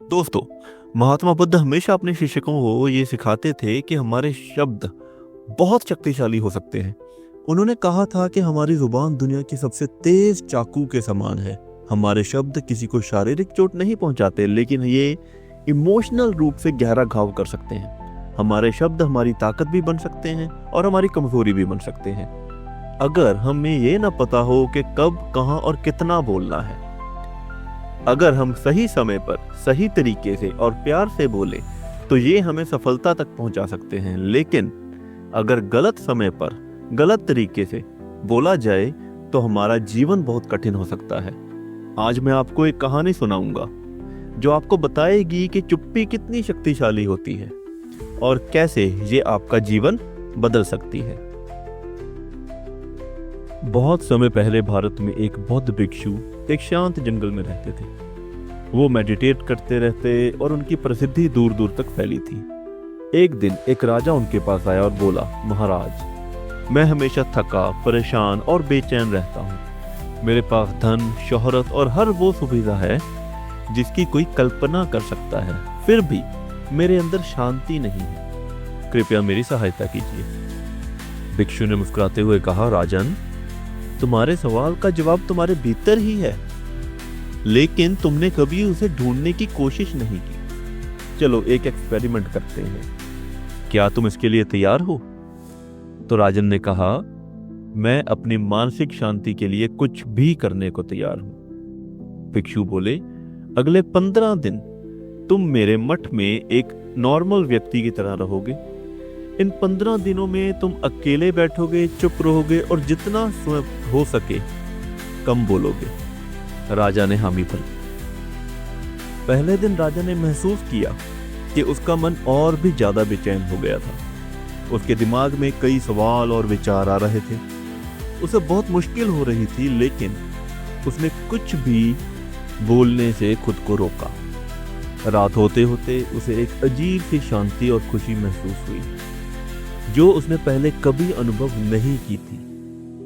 दोस्तों, महात्मा बुद्ध हमेशा अपने शिष्यों को ये सिखाते थे कि हमारे शब्द बहुत शक्तिशाली हो सकते हैं। उन्होंने कहा था कि हमारी जुबान दुनिया की सबसे तेज चाकू के समान है। हमारे शब्द किसी को शारीरिक चोट नहीं पहुंचाते, लेकिन ये इमोशनल रूप से गहरा घाव कर सकते हैं। हमारे शब्द हमारी ताकत भी बन सकते हैं और हमारी कमजोरी भी बन सकते हैं। अगर हमें ये ना पता हो कि कब, कहां और कितना बोलना है, अगर हम सही समय पर, सही तरीके से और प्यार से बोले, तो ये हमें सफलता तक पहुंचा सकते हैं। लेकिन अगर गलत समय पर, गलत तरीके से बोला जाए तो हमारा जीवन बहुत कठिन हो सकता है। आज मैं आपको एक कहानी सुनाऊंगा जो आपको बताएगी कि चुप्पी कितनी शक्तिशाली होती है और कैसे ये आपका जीवन बदल सकती है। बहुत समय पहले भारत में एक बौद्ध भिक्षु एक शांत जंगल में रहते थे। वो मेडिटेट करते रहते और उनकी प्रसिद्धि दूर दूर तक फैली थी। एक दिन एक राजा उनके पास आया और बोला, महाराज, मैं हमेशा थका, परेशान और बेचैन रहता हूँ। मेरे पास धन, शोहरत और हर वो सुविधा है जिसकी कोई कल्पना कर सकता है, फिर भी मेरे अंदर शांति नहीं है। कृपया मेरी सहायता कीजिए। भिक्षु ने मुस्कुराते हुए कहा, राजन, तुम्हारे सवाल का जवाब तुम्हारे भीतर ही है, लेकिन तुमने कभी उसे ढूंढने की कोशिश नहीं की। चलो एक एक्सपेरिमेंट करते हैं, क्या तुम इसके लिए तैयार हो? तो राजन ने कहा, मैं अपनी मानसिक शांति के लिए कुछ भी करने को तैयार हूं। भिक्षु बोले, अगले 15 दिन तुम मेरे मठ में एक नॉर्मल व्यक्ति की तरह रहोगे। इन 15 दिनों में तुम अकेले बैठोगे, चुप रहोगे और जितना हो सके कम बोलोगे। राजा ने हामी भरी। पहले दिन राजा ने महसूस किया कि उसका मन और भी ज्यादा बेचैन हो गया था। उसके दिमाग में कई सवाल और विचार आ रहे थे। उसे बहुत मुश्किल हो रही थी, लेकिन उसने कुछ भी बोलने से खुद को रोका। रात होते होते उसे एक अजीब सी शांति और खुशी महसूस हुई जो उसने पहले कभी अनुभव नहीं की थी।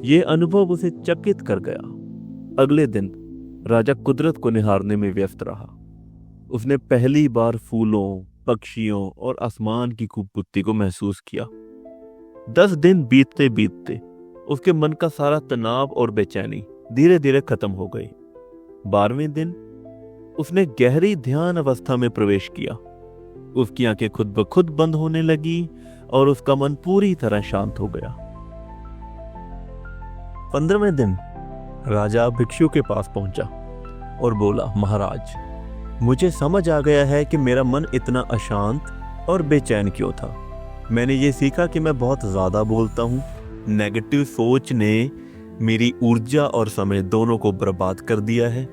ये अनुभव उसे चकित कर गया। अगले दिन राजा कुदरत को निहारने में व्यस्त रहा। उसने पहली बार फूलों, पक्षियों और आसमान की खूबसूरती को महसूस किया। 10 दिन बीतते बीतते उसके मन का सारा तनाव और बेचैनी धीरे धीरे खत्म हो गई। 12वें दिन उसने गहरी ध्यान अवस्था में प्रवेश किया। उसकी आंखें खुद ब खुद बंद होने लगी और उसका मन पूरी तरह शांत हो गया। 15वें दिन राजा भिक्षु के पास पहुंचा और बोला, महाराज, मुझे समझ आ गया है कि मेरा मन इतना अशांत और बेचैन क्यों था। मैंने ये सीखा कि मैं बहुत ज्यादा बोलता हूँ। नेगेटिव सोच ने मेरी ऊर्जा और समय दोनों को बर्बाद कर दिया है।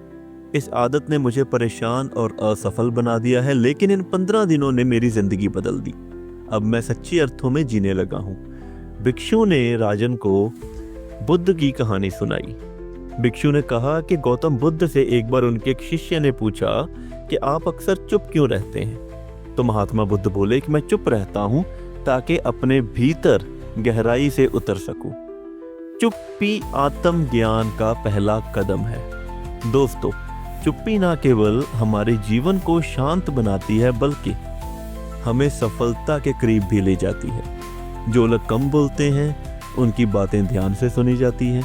इस आदत ने मुझे परेशान और असफल बना दिया है, लेकिन इन 15 दिनों ने मेरी जिंदगी बदल दी। अब मैं सच्ची अर्थों में जीने लगा हूँ। भिक्षु ने राजन को बुद्ध की कहानी सुनाई। भिक्षु ने कहा कि गौतम बुद्ध से एक बार उनके एक शिष्य ने पूछा कि आप अक्सर चुप क्यों रहते हैं? तो महात्मा बुद्ध बोले कि मैं चुप रहता हूं ताकि अपने भीतर गहराई से उतर सकूं। चुप्पी आत्म ज्ञान का पहला कदम है। दोस्तों, चुप्पी ना केवल हमारे जीवन को शांत बनाती है, बल्कि हमें सफलता के करीब भी ले जाती है। जो लोग कम बोलते हैं उनकी बातें ध्यान से सुनी जाती हैं।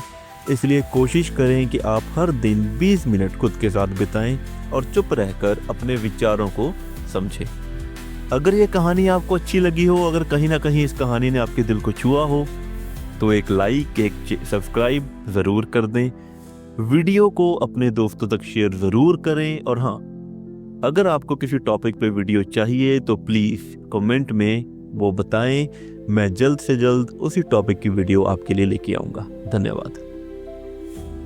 इसलिए कोशिश करें कि आप हर दिन 20 मिनट खुद के साथ बिताएं और चुप रहकर अपने विचारों को समझें। अगर ये कहानी आपको अच्छी लगी हो, अगर कहीं ना कहीं इस कहानी ने आपके दिल को छुआ हो, तो एक लाइक, एक सब्सक्राइब ज़रूर कर दें। वीडियो को अपने दोस्तों तक शेयर ज़रूर करें। और हाँ, अगर आपको किसी टॉपिक पे वीडियो चाहिए तो प्लीज़ कमेंट में वो बताएं। मैं जल्द से जल्द उसी टॉपिक की वीडियो आपके लिए लेके आऊँगा। धन्यवाद।